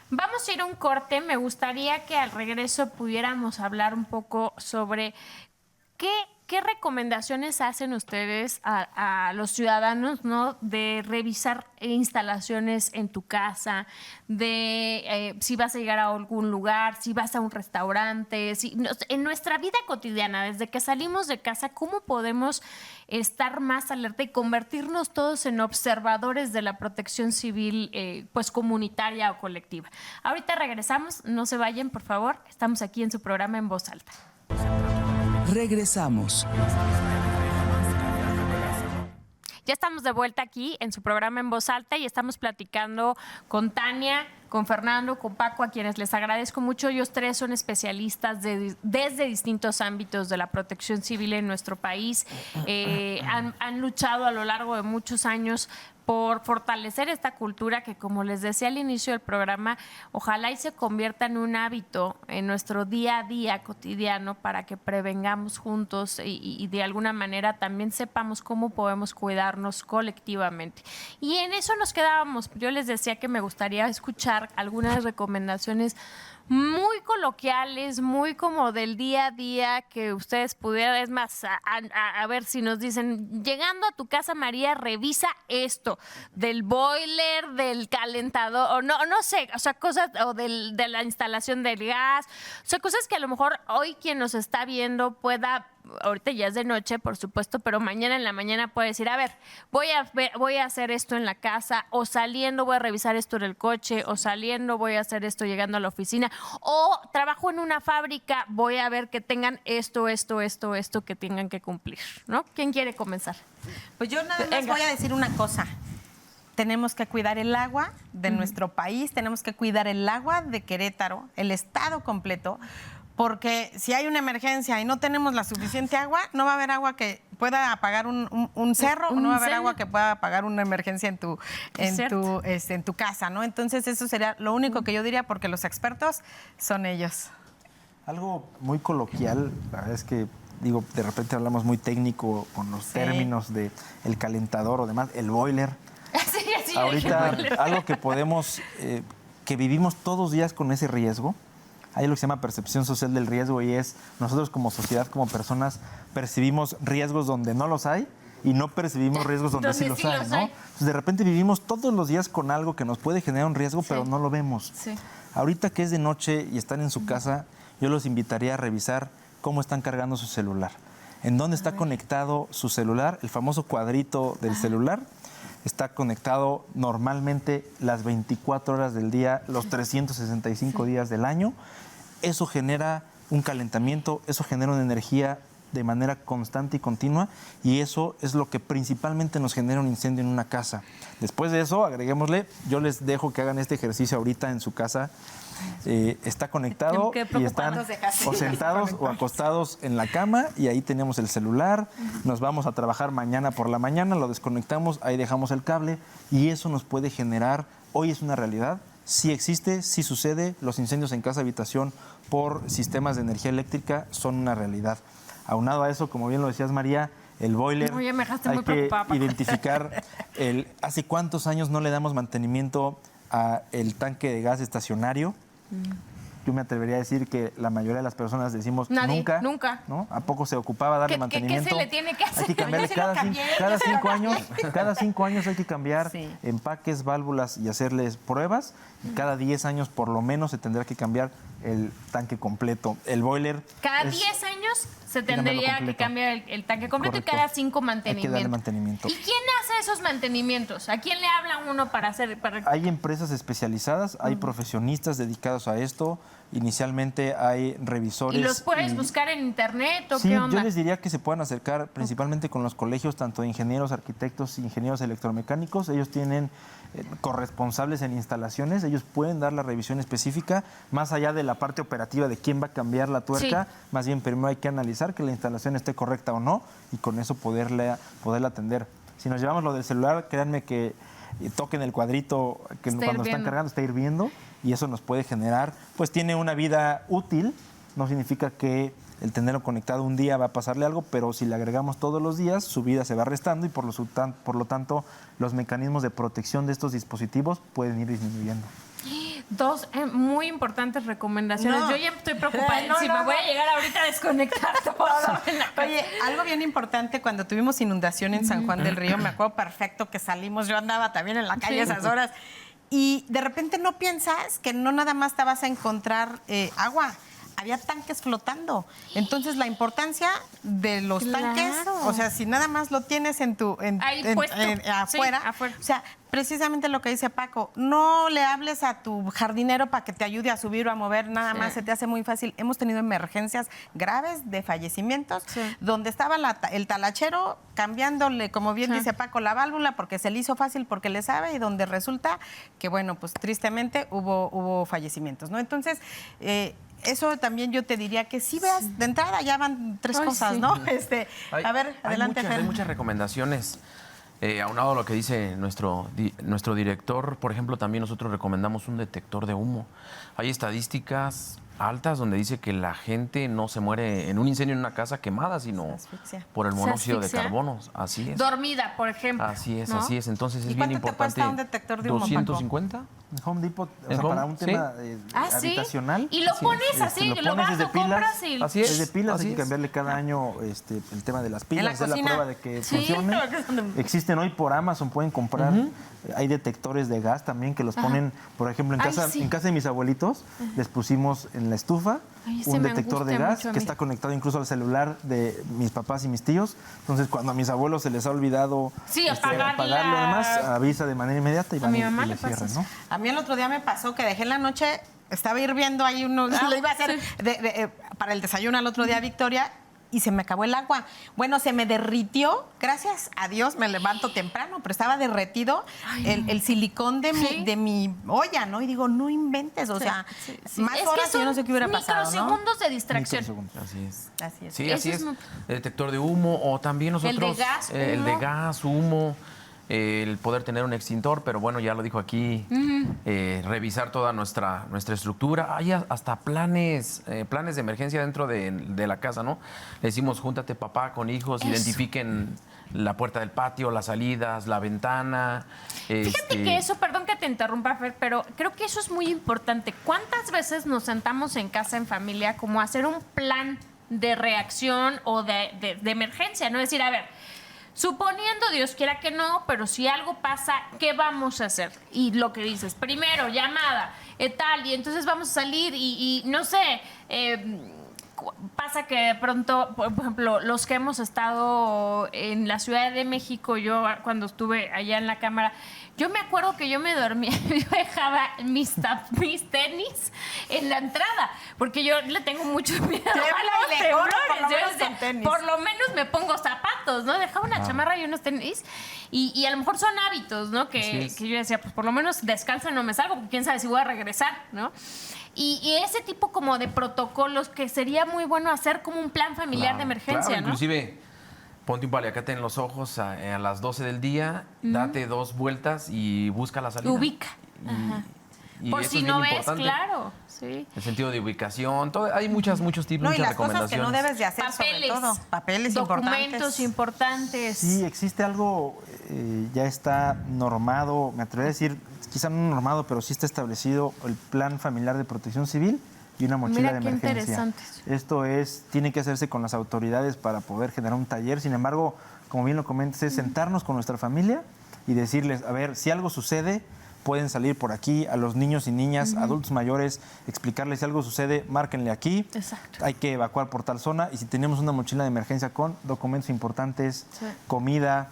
Vamos a ir a un corte. Me gustaría que al regreso pudiéramos hablar un poco sobre qué recomendaciones hacen ustedes a los ciudadanos, ¿no? De revisar instalaciones en tu casa, de si vas a llegar a algún lugar, si vas a un restaurante, en nuestra vida cotidiana, desde que salimos de casa, ¿cómo podemos estar más alerta y convertirnos todos en observadores de la protección civil, pues comunitaria o colectiva? Ahorita regresamos, no se vayan, por favor. Estamos aquí en su programa En Voz Alta. Regresamos. Ya estamos de vuelta aquí en su programa En Voz Alta y estamos platicando con Tania, con Fernando, con Paco, a quienes les agradezco mucho. Ellos tres son especialistas desde distintos ámbitos de la protección civil en nuestro país. Han luchado a lo largo de muchos años por fortalecer esta cultura que, como les decía al inicio del programa, ojalá y se convierta en un hábito en nuestro día a día cotidiano para que prevengamos juntos y de alguna manera también sepamos cómo podemos cuidarnos colectivamente. Y en eso nos quedábamos. Yo les decía que me gustaría escuchar algunas recomendaciones muy coloquiales, muy como del día a día que ustedes pudieran, es más, a ver si nos dicen, llegando a tu casa, María, revisa esto, del boiler, del calentador, o no sé, o sea, cosas, o de la instalación del gas, o sea, cosas que a lo mejor hoy quien nos está viendo pueda, ahorita ya es de noche, por supuesto, pero mañana en la mañana puede decir, a ver, voy a hacer esto en la casa, o saliendo voy a revisar esto en el coche, o saliendo voy a hacer esto llegando a la oficina, o trabajo en una fábrica, voy a ver que tengan esto que tengan que cumplir, ¿no? ¿Quién quiere comenzar? Pues yo nada más voy a decir una cosa. Tenemos que cuidar el agua de nuestro país, tenemos que cuidar el agua de Querétaro, el estado completo, porque si hay una emergencia y no tenemos la suficiente agua, no va a haber agua que pueda apagar un cerro, o no va a haber agua que pueda apagar una emergencia en tu casa, ¿no? Entonces eso sería lo único que yo diría, porque los expertos son ellos. Algo muy coloquial, la verdad es que digo, de repente hablamos muy técnico con los términos de el calentador o demás, el boiler. Sí, ahorita algo que podemos, que vivimos todos los días con ese riesgo. Hay lo que se llama percepción social del riesgo, y es nosotros como sociedad, como personas, percibimos riesgos donde no los hay y no percibimos riesgos donde sí los hay, ¿no? Entonces, de repente vivimos todos los días con algo que nos puede generar un riesgo, pero no lo vemos. Sí. Ahorita que es de noche y están en su casa, yo los invitaría a revisar cómo están cargando su celular. En dónde está conectado su celular, el famoso cuadrito del celular. Está conectado normalmente las 24 horas del día, los 365 días del año. Eso genera un calentamiento, eso genera una energía de manera constante y continua, y eso es lo que principalmente nos genera un incendio en una casa. Después de eso, agreguémosle, yo les dejo que hagan este ejercicio ahorita en su casa. Está conectado y están o sentados o acostados en la cama, y ahí tenemos el celular. Nos vamos a trabajar mañana por la mañana, lo desconectamos, ahí dejamos el cable, y eso nos puede generar, hoy es una realidad, sí existe, sí sucede, los incendios en casa habitación por sistemas de energía eléctrica son una realidad. Aunado a eso, como bien lo decías, María, el boiler, hay que identificar hace cuántos años no le damos mantenimiento al tanque de gas estacionario. Yo me atrevería a decir que la mayoría de las personas decimos nunca. ¿No? ¿A poco se ocupaba darle mantenimiento? ¿Qué se le tiene que hacer? Hay que cambiarle cada 5 años hay que cambiar empaques, válvulas y hacerles pruebas. Y cada 10 años por lo menos se tendrá que cambiar el tanque completo. El boiler. Cada 10 años se tendría que cambiar el tanque completo. Correcto. Y cada 5 mantenimientos. Hay que darle mantenimiento. ¿Y quién hace esos mantenimientos? ¿A quién le habla uno para hacer? Hay empresas especializadas, hay profesionistas dedicados a esto. Inicialmente hay revisores. ¿Y los puedes buscar en internet o sí, qué onda? Yo les diría que se puedan acercar principalmente con los colegios, tanto de ingenieros, arquitectos, ingenieros electromecánicos. Ellos tienen corresponsables en instalaciones, ellos pueden dar la revisión específica, más allá de la parte operativa de quién va a cambiar la tuerca, más bien primero hay que analizar que la instalación esté correcta o no, y con eso poderla atender. Si nos llevamos lo del celular, créanme que toquen el cuadrito que cuando están cargando está hirviendo, y eso nos puede generar, pues tiene una vida útil, no significa que el tenerlo conectado un día va a pasarle algo, pero si le agregamos todos los días, su vida se va restando, y por lo tanto los mecanismos de protección de estos dispositivos pueden ir disminuyendo. Dos muy importantes recomendaciones. Yo ya estoy preocupada. Me voy a llegar ahorita a desconectar todo. Oye, algo bien importante, cuando tuvimos inundación en San Juan del Río, me acuerdo perfecto que salimos, yo andaba también en la calle a esas horas, y de repente no piensas que no nada más te vas a encontrar agua. Había tanques flotando. Entonces, la importancia de los tanques, o sea, si nada más lo tienes afuera, o sea, precisamente lo que dice Paco, no le hables a tu jardinero para que te ayude a subir o a mover, nada más se te hace muy fácil. Hemos tenido emergencias graves de fallecimientos, donde estaba el talachero cambiándole, como bien dice Paco, la válvula porque se le hizo fácil, porque le sabe, y donde resulta que, bueno, pues tristemente hubo fallecimientos, ¿no? Entonces, eso también yo te diría que sí veas, de entrada ya van 3 cosas, ¿no? A ver, adelante, Fer. Hay muchas recomendaciones. Aunado a lo que dice nuestro director, por ejemplo, también nosotros recomendamos un detector de humo. Hay estadísticas altas donde dice que la gente no se muere en un incendio en una casa quemada, sino por el monóxido de carbono. Así es. Dormida, por ejemplo. Así es, ¿no? así es. Entonces es ¿Y bien cuánto te importante. cuesta un detector de humo, Paco? 250. En Home Depot, o ¿En sea, Home? para un Sí. tema ¿Sí? habitacional. Y lo pones así, lo lo pones vas, desde lo compras y... Así es. Es de pilas, así hay que es. cambiarle cada año el tema de las ¿En pilas, la hacer la cocina? prueba de que Sí, funcione. claro que son de- Existen hoy por Amazon, pueden comprar. Hay detectores de gas también que los ponen, por ejemplo, en Ay, casa, sí. en casa de mis abuelitos, les pusimos en la estufa Ay, ese un me detector de gusta gas mucho a que mí. está conectado incluso al celular de mis papás y mis tíos. Entonces, cuando a mis abuelos se les ha olvidado Sí, apagar apagarlo, la- además, avisa de manera inmediata y A van mi y mamá le le pasa cierran, eso. ¿no? A mí el otro día me pasó que dejé en la noche, estaba hirviendo ahí uno, le iba a hacer para el desayuno al otro día a Victoria y se me acabó el agua. Bueno, se me derritió, gracias a Dios me levanto temprano, pero estaba derretido el silicón de Sí. mi olla, ¿no? Y digo, no inventes, o sea, más Es que horas y yo son no sé qué hubiera pasado, ¿no? microsegundos de distracción. Microsegundos. Así es. Así es. Sí, Eso así es es. muy- El detector de humo o también nosotros... gas, el humo. de gas, humo, el poder tener un extintor, pero bueno, ya lo dijo aquí, revisar toda nuestra estructura. Hay hasta planes de emergencia dentro de la casa, ¿no? Le decimos, júntate papá con hijos, Eso. identifiquen la puerta del patio, las salidas, la ventana. Fíjate que eso, perdón que te interrumpa, Fer, pero creo que eso es muy importante. ¿Cuántas veces nos sentamos en casa en familia como a hacer un plan de reacción o de emergencia? No decir, a ver, suponiendo Dios quiera que no, pero si algo pasa, ¿qué vamos a hacer? Y lo que dices, primero, llamada, tal, y entonces vamos a salir y no sé, pasa que de pronto, por ejemplo, los que hemos estado en la Ciudad de México, yo cuando estuve allá en la Cámara, yo me acuerdo que yo me dormía, yo dejaba mis tenis en la entrada, porque yo le tengo mucho miedo a los y le corro, por lo temblores. Yo menos decía, con tenis. por lo menos me pongo zapatos, ¿no? Dejaba una chamarra y unos tenis, y a lo mejor son hábitos, ¿no? Así Que es. yo decía, pues por lo menos descalza no me salgo, porque quién sabe si voy a regresar, ¿no? Y ese tipo como de protocolos que sería muy bueno hacer como un plan familiar de emergencia, Claro, ¿no? inclusive, ponte un paliacate en los ojos a las 12 del día, date 2 vueltas y busca la salida. Ubica. Ajá. Y Por eso si es no bien ves, importante. claro. Sí. El sentido de ubicación, hay muchos tips, No, y muchas las cosas que recomendaciones. no debes de hacer, Papeles. sobre todo. Papeles Documentos importantes. Sí, existe algo, ya está normado, me atrevería a decir, quizá no normado, pero sí está establecido el Plan Familiar de Protección Civil y una mochila Mira de qué emergencia. interesante. Esto tiene que hacerse con las autoridades para poder generar un taller. Sin embargo, como bien lo comentas, es sentarnos con nuestra familia y decirles, a ver, si algo sucede, pueden salir por aquí, a los niños y niñas, adultos mayores, explicarles si algo sucede, márquenle aquí. Exacto. Hay que evacuar por tal zona y si tenemos una mochila de emergencia con documentos importantes, Sí. comida,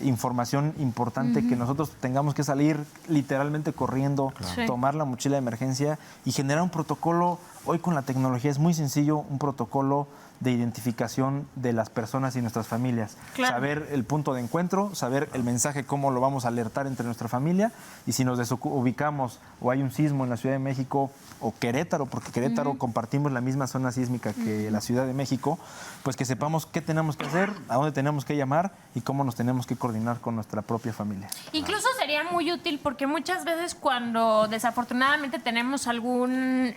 información importante, que nosotros tengamos que salir literalmente corriendo, Sí. tomar la mochila de emergencia y generar un protocolo. Hoy con la tecnología es muy sencillo, un protocolo de identificación de las personas y nuestras familias. Claro. Saber el punto de encuentro, saber el mensaje, cómo lo vamos a alertar entre nuestra familia y si nos desubicamos o hay un sismo en la Ciudad de México o Querétaro, porque Querétaro compartimos la misma zona sísmica que la Ciudad de México, pues que sepamos qué tenemos que hacer, a dónde tenemos que llamar y cómo nos tenemos que coordinar con nuestra propia familia. Incluso sería muy útil porque muchas veces cuando desafortunadamente tenemos algún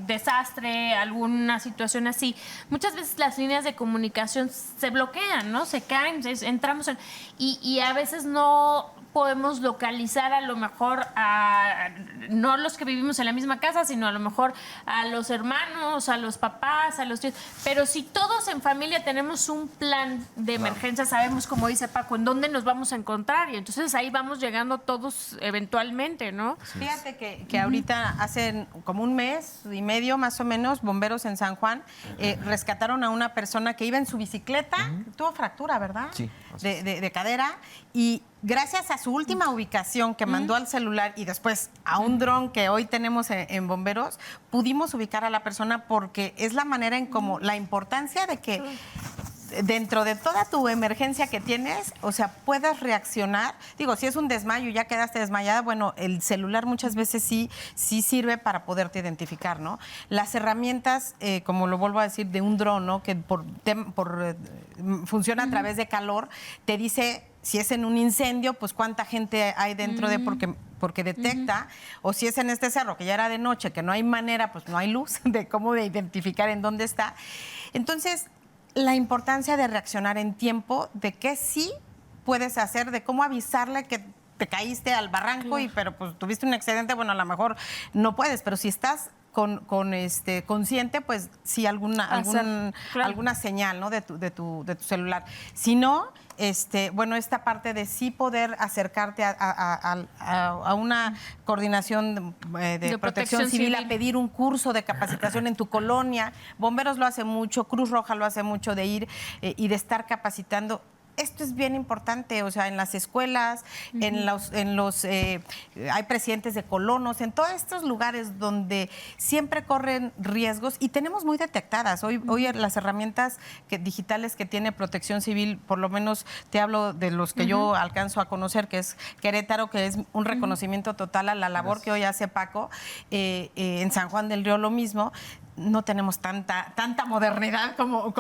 desastre, alguna situación así, muchas veces las líneas de comunicación se bloquean, ¿no? Se caen, entramos en... Y a veces no podemos localizar a lo mejor a no los que vivimos en la misma casa, sino a lo mejor a los hermanos, a los papás, a los tíos. Pero si todos en familia tenemos un plan de emergencia, sabemos, como dice Paco, en dónde nos vamos a encontrar y entonces ahí vamos llegando todos eventualmente, ¿no? Fíjate que ahorita hace como un mes y medio más o menos, bomberos en San Juan rescataron a una persona que iba en su bicicleta, tuvo fractura, ¿verdad? Sí, así es. De cadera, y gracias a su última ubicación que mandó al celular y después a un dron que hoy tenemos en bomberos, pudimos ubicar a la persona porque es la manera en como la importancia de que dentro de toda tu emergencia que tienes, o sea, puedas reaccionar. Digo, si es un desmayo y ya quedaste desmayada, bueno, el celular muchas veces sí sirve para poderte identificar, ¿no? Las herramientas, como lo vuelvo a decir, de un dron, ¿no? Que funciona a través de calor, te dice si es en un incendio, pues cuánta gente hay dentro de porque detecta, o si es en este cerro que ya era de noche, que no hay manera, pues no hay luz de cómo de identificar en dónde está. Entonces, la importancia de reaccionar en tiempo, de qué sí puedes hacer, de cómo avisarle que te caíste al barranco, pero pues tuviste un accidente, bueno, a lo mejor no puedes, pero si estás consciente, pues sí, alguna señal, ¿no? de tu celular. Si no, bueno, esta parte de sí poder acercarte a una coordinación de protección civil, a pedir un curso de capacitación en tu colonia. Bomberos lo hace mucho, Cruz Roja lo hace mucho, de ir y de estar capacitando. Esto es bien importante, o sea, en las escuelas, hay presidentes de colonos, en todos estos lugares donde siempre corren riesgos y tenemos muy detectadas. Hoy las herramientas digitales que tiene Protección Civil, por lo menos te hablo de los que yo alcanzo a conocer, que es Querétaro, que es un reconocimiento total a la labor que hoy hace Paco, en San Juan del Río lo mismo. No tenemos tanta modernidad como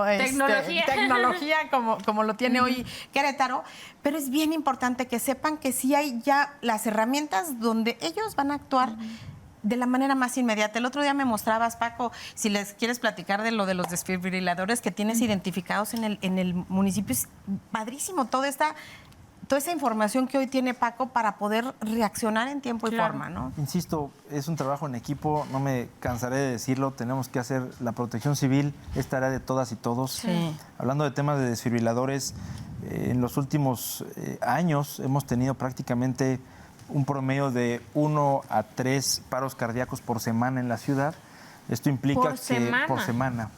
tecnología como lo tiene hoy Querétaro, pero es bien importante que sepan que sí hay ya las herramientas donde ellos van a actuar de la manera más inmediata. El otro día me mostrabas, Paco, si les quieres platicar de lo de los desfibriladores que tienes identificados en el municipio. Es padrísimo toda esa información que hoy tiene Paco para poder reaccionar en tiempo y forma, ¿no? Insisto, es un trabajo en equipo, no me cansaré de decirlo, tenemos que hacer la protección civil, es tarea de todas y todos. Sí. Hablando de temas de desfibriladores, en los últimos años hemos tenido prácticamente un promedio de 1 a 3 paros cardíacos por semana en la ciudad. Esto implica por semana.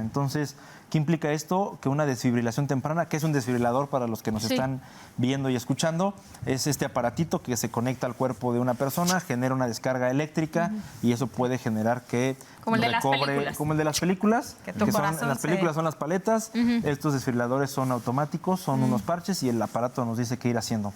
Entonces, ¿qué implica esto? Que una desfibrilación temprana, que es un desfibrilador para los que nos están viendo y escuchando, es este aparatito que se conecta al cuerpo de una persona, genera una descarga eléctrica y eso puede generar que como el de las películas. Como el de las películas, que tu corazón las películas son las paletas, estos desfibriladores son automáticos, son unos parches y el aparato nos dice qué ir haciendo.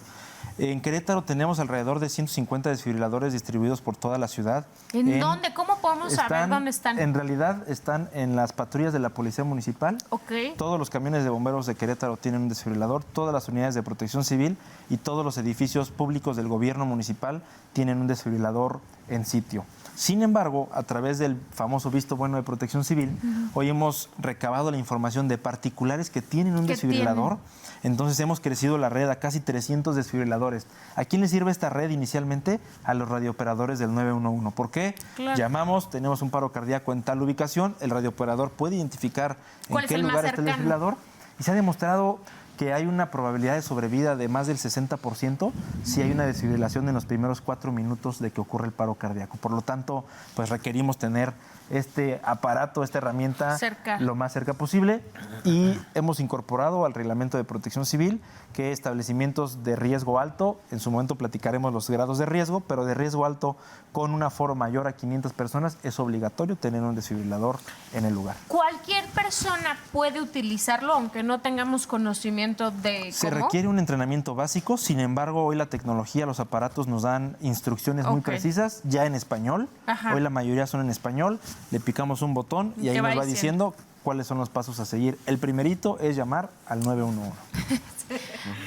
En Querétaro tenemos alrededor de 150 desfibriladores distribuidos por toda la ciudad. ¿En dónde? ¿Cómo podemos saber dónde están? En realidad están en las patrullas de la Policía Municipal. Okay. Todos los camiones de bomberos de Querétaro tienen un desfibrilador, todas las unidades de protección civil y todos los edificios públicos del gobierno municipal tienen un desfibrilador en sitio. Sin embargo, a través del famoso visto bueno de Protección Civil, hoy hemos recabado la información de particulares que tienen un desfibrilador. Entonces hemos crecido la red a casi 300 desfibriladores. ¿A quién le sirve esta red inicialmente? A los radiooperadores del 911. ¿Por qué? Claro. Llamamos, tenemos un paro cardíaco en tal ubicación, el radiooperador puede identificar en qué lugar está el desfibrilador y se ha demostrado que hay una probabilidad de sobrevida de más del 60% si hay una desfibrilación en los primeros 4 minutos de que ocurre el paro cardíaco. Por lo tanto, pues requerimos tener este aparato, esta herramienta lo más cerca posible y hemos incorporado al reglamento de protección civil que establecimientos de riesgo alto, en su momento platicaremos los grados de riesgo, pero de riesgo alto con un aforo mayor a 500 personas es obligatorio tener un desfibrilador en el lugar. ¿Cualquier persona puede utilizarlo aunque no tengamos conocimiento de cómo? Se requiere un entrenamiento básico, sin embargo, hoy la tecnología, los aparatos nos dan instrucciones muy precisas, ya en español. Ajá. Hoy la mayoría son en español, le picamos un botón y ahí nos va diciendo cuáles son los pasos a seguir. El primerito es llamar al 911.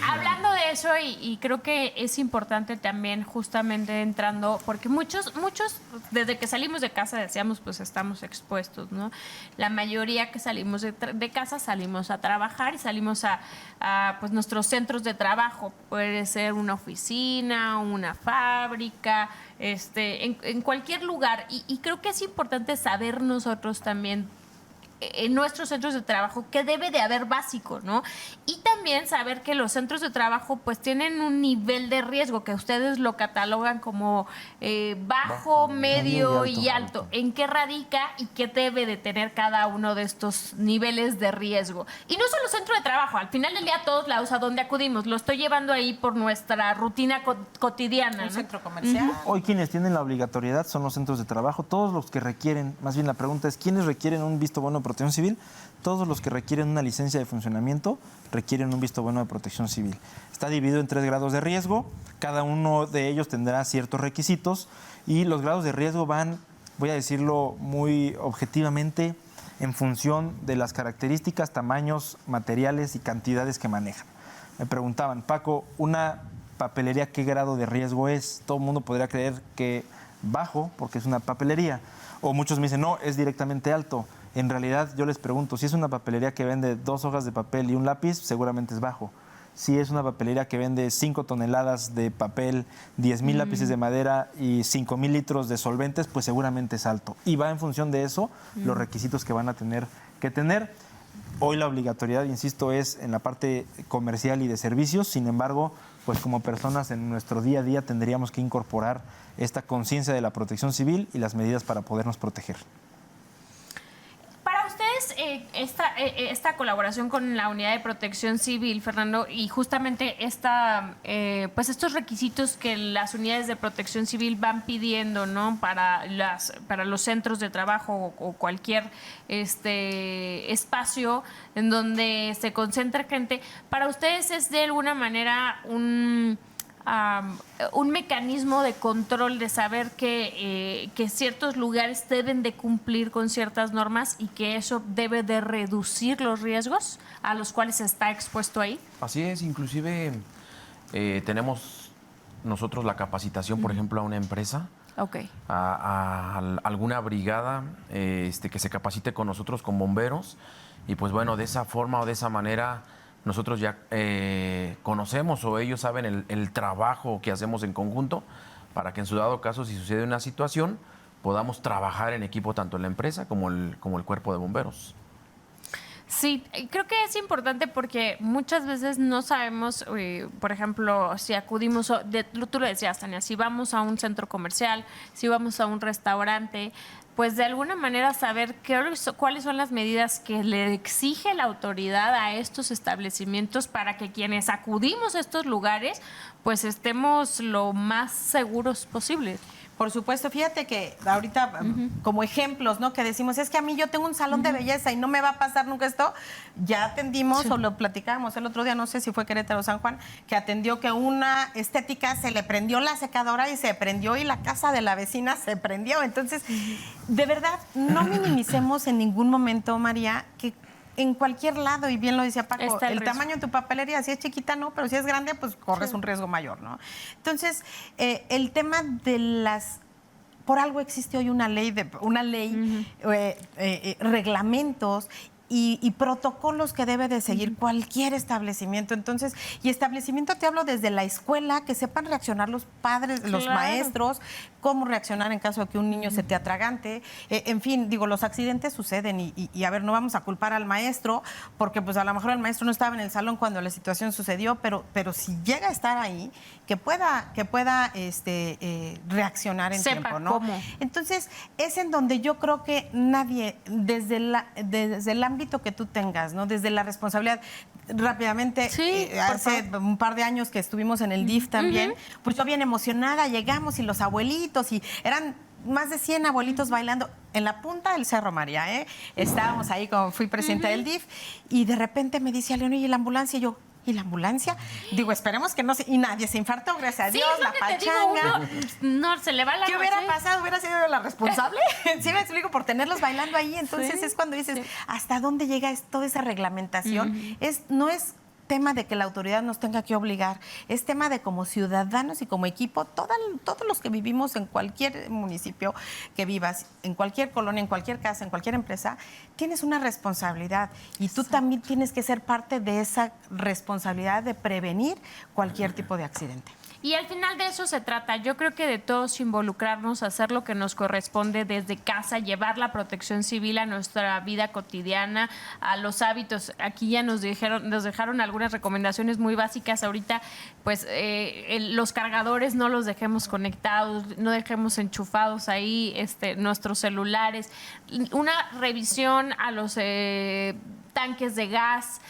Hablando de eso, y creo que es importante también justamente entrando, porque muchos, desde que salimos de casa decíamos, pues estamos expuestos, ¿no? La mayoría que salimos de casa salimos a trabajar y salimos a pues nuestros centros de trabajo. Puede ser una oficina, una fábrica, en cualquier lugar. Y creo que es importante saber nosotros también en nuestros centros de trabajo qué debe de haber básico, ¿no? Y también saber que los centros de trabajo pues tienen un nivel de riesgo que ustedes lo catalogan como bajo, medio y alto. ¿En qué radica y qué debe de tener cada uno de estos niveles de riesgo? Y no solo centro de trabajo, al final del día a todos lados a donde acudimos, lo estoy llevando ahí por nuestra rutina cotidiana, ¿no? Un centro comercial. Hoy quienes tienen la obligatoriedad son los centros de trabajo, todos los que requieren, más bien la pregunta es, ¿quiénes requieren un visto bueno de protección civil? Todos los que requieren una licencia de funcionamiento requieren un visto bueno de protección civil. Está dividido en 3 grados de riesgo, cada uno de ellos tendrá ciertos requisitos y los grados de riesgo van, voy a decirlo muy objetivamente, en función de las características, tamaños, materiales y cantidades que manejan. Me preguntaban, Paco, una papelería, ¿qué grado de riesgo es? Todo el mundo podría creer que bajo, porque es una papelería. O muchos me dicen, no, es directamente alto. En realidad, yo les pregunto, si es una papelería que vende 2 hojas de papel y un lápiz, seguramente es bajo. Si es una papelería que vende 5 toneladas de papel, 10,000 lápices de madera y 5,000 litros de solventes, pues seguramente es alto. Y va en función de eso los requisitos que van a tener que tener. Hoy la obligatoriedad, insisto, es en la parte comercial y de servicios. Sin embargo, pues como personas en nuestro día a día tendríamos que incorporar esta conciencia de la protección civil y las medidas para podernos proteger. Para ustedes, esta colaboración con la Unidad de Protección Civil, Fernando, y justamente pues estos requisitos que las unidades de protección civil van pidiendo, ¿no? Para los centros de trabajo o cualquier espacio en donde se concentra gente, ¿para ustedes es de alguna manera un mecanismo de control de saber que ciertos lugares deben de cumplir con ciertas normas y que eso debe de reducir los riesgos a los cuales se está expuesto ahí? Así es, inclusive tenemos nosotros la capacitación, por ejemplo, a una empresa, a alguna brigada que se capacite con nosotros, con bomberos, y pues bueno, de esa forma o de esa manera nosotros ya conocemos o ellos saben el trabajo que hacemos en conjunto para que en su dado caso, si sucede una situación, podamos trabajar en equipo tanto en la empresa como el cuerpo de bomberos. Sí, creo que es importante porque muchas veces no sabemos, por ejemplo, si acudimos, tú lo decías, Tania, si vamos a un centro comercial, si vamos a un restaurante, pues de alguna manera saber cuáles son las medidas que le exige la autoridad a estos establecimientos para que quienes acudimos a estos lugares, pues estemos lo más seguros posible. Por supuesto, fíjate que ahorita como ejemplos, ¿no? Que decimos, es que a mí yo tengo un salón de belleza y no me va a pasar nunca esto. Ya atendimos o lo platicábamos el otro día, no sé si fue Querétaro o San Juan, que atendió que una estética se le prendió la secadora y se prendió y la casa de la vecina se prendió. Entonces, de verdad, no minimicemos en ningún momento, María, que en cualquier lado, y bien lo decía Paco, el tamaño de tu papelería, si es chiquita, no, pero si es grande, pues corres un riesgo mayor, ¿no? Entonces, el tema de por algo existe hoy una ley, reglamentos y protocolos que debe de seguir cualquier establecimiento. Entonces, y establecimiento te hablo desde la escuela, que sepan reaccionar los padres, los maestros, cómo reaccionar en caso de que un niño se te atragante. En fin, digo, los accidentes suceden y a ver, no vamos a culpar al maestro, porque pues a lo mejor el maestro no estaba en el salón cuando la situación sucedió, pero si llega a estar ahí, que pueda reaccionar en tiempo, ¿no? ¿Cómo? Entonces, es en donde yo creo que nadie, desde el ámbito que tú tengas, ¿no? Desde la responsabilidad. Rápidamente, hace un par de años que estuvimos en el DIF también, pues yo bien emocionada, llegamos y los abuelitos, y eran más de 100 abuelitos bailando en la punta del Cerro María, ¿eh? Estábamos ahí, como fui presidenta del DIF, y de repente me dice León, ¿y la ambulancia? Y yo, ¿y la ambulancia? Digo, esperemos que no se... Y nadie se infartó, gracias a Dios, la pachanga. No, se le va la... ¿Qué hubiera pasado? ¿Hubiera sido la responsable? Sí, me explico, por tenerlos bailando ahí. Entonces es cuando dices, ¿hasta dónde llega toda esa reglamentación? No es tema de que la autoridad nos tenga que obligar, es tema de como ciudadanos y como equipo, todos los que vivimos en cualquier municipio que vivas, en cualquier colonia, en cualquier casa, en cualquier empresa, tienes una responsabilidad y tú también tienes que ser parte de esa responsabilidad de prevenir cualquier tipo de accidente. Y al final de eso se trata. Yo creo que de todos involucrarnos, hacer lo que nos corresponde desde casa, llevar la protección civil a nuestra vida cotidiana, a los hábitos. Aquí ya nos dejaron algunas recomendaciones muy básicas. Ahorita, pues, los cargadores no los dejemos conectados, no dejemos enchufados ahí nuestros celulares. Una revisión a los tanques de gas,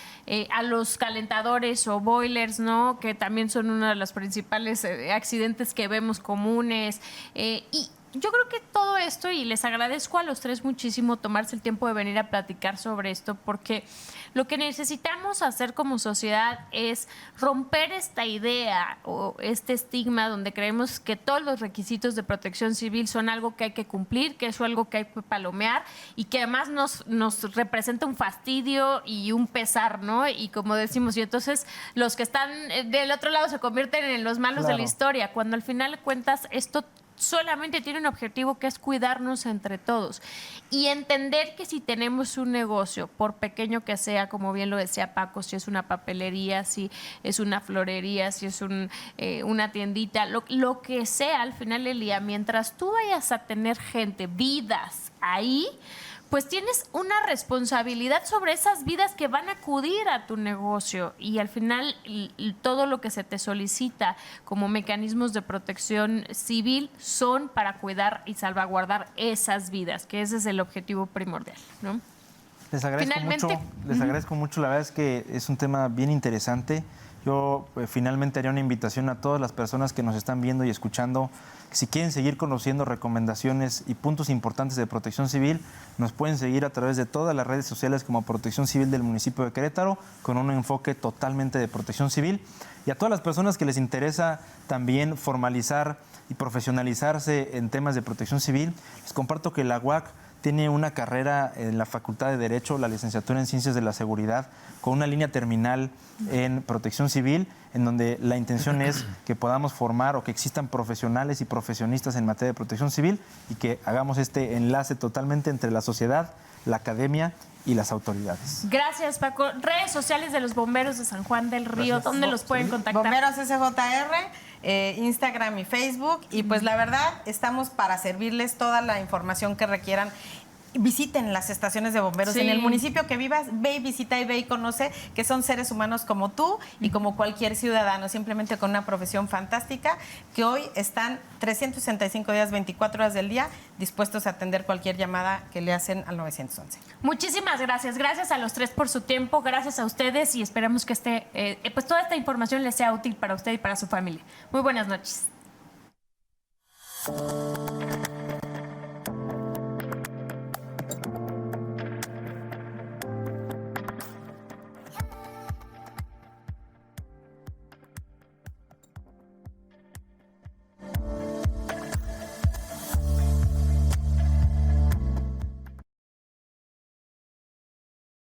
a los calentadores o boilers, ¿no? Que también son uno de los principales accidentes que vemos comunes. Y yo creo que todo esto, y les agradezco a los tres muchísimo tomarse el tiempo de venir a platicar sobre esto, porque lo que necesitamos hacer como sociedad es romper esta idea o este estigma donde creemos que todos los requisitos de protección civil son algo que hay que cumplir, que es algo que hay que palomear y que además nos representa un fastidio y un pesar, ¿no? Y como decimos, y entonces los que están del otro lado se convierten en los malos de la historia, cuando al final de cuentas esto solamente tiene un objetivo, que es cuidarnos entre todos y entender que si tenemos un negocio, por pequeño que sea, como bien lo decía Paco, si es una papelería, si es una florería, si es una tiendita, lo que sea, al final del día, mientras tú vayas a tener gente, vidas ahí, pues tienes una responsabilidad sobre esas vidas que van a acudir a tu negocio, y al final todo lo que se te solicita como mecanismos de protección civil son para cuidar y salvaguardar esas vidas, que ese es el objetivo primordial, ¿no? Les agradezco mucho, la verdad es que es un tema bien interesante. Yo finalmente haría una invitación a todas las personas que nos están viendo y escuchando. Si quieren seguir conociendo recomendaciones y puntos importantes de protección civil, nos pueden seguir a través de todas las redes sociales como Protección Civil del municipio de Querétaro, con un enfoque totalmente de protección civil. Y a todas las personas que les interesa también formalizar y profesionalizarse en temas de protección civil, les comparto que la UAC tiene una carrera en la Facultad de Derecho, la licenciatura en Ciencias de la Seguridad, con una línea terminal en Protección Civil, en donde la intención es que podamos formar o que existan profesionales y profesionistas en materia de protección civil y que hagamos este enlace totalmente entre la sociedad, la academia y las autoridades. Gracias, Paco. Redes sociales de los bomberos de San Juan del Río, Gracias. ¿dónde los pueden contactar? Bomberos SJR, Instagram y Facebook. Y pues la verdad, estamos para servirles toda la información que requieran. Visiten las estaciones de bomberos en el municipio que vivas, ve y visita y ve y conoce que son seres humanos como tú y como cualquier ciudadano, simplemente con una profesión fantástica, que hoy están 365 días, 24 horas del día, dispuestos a atender cualquier llamada que le hacen al 911. Muchísimas gracias. Gracias a los tres por su tiempo, gracias a ustedes, y esperamos que pues toda esta información les sea útil para usted y para su familia. Muy buenas noches.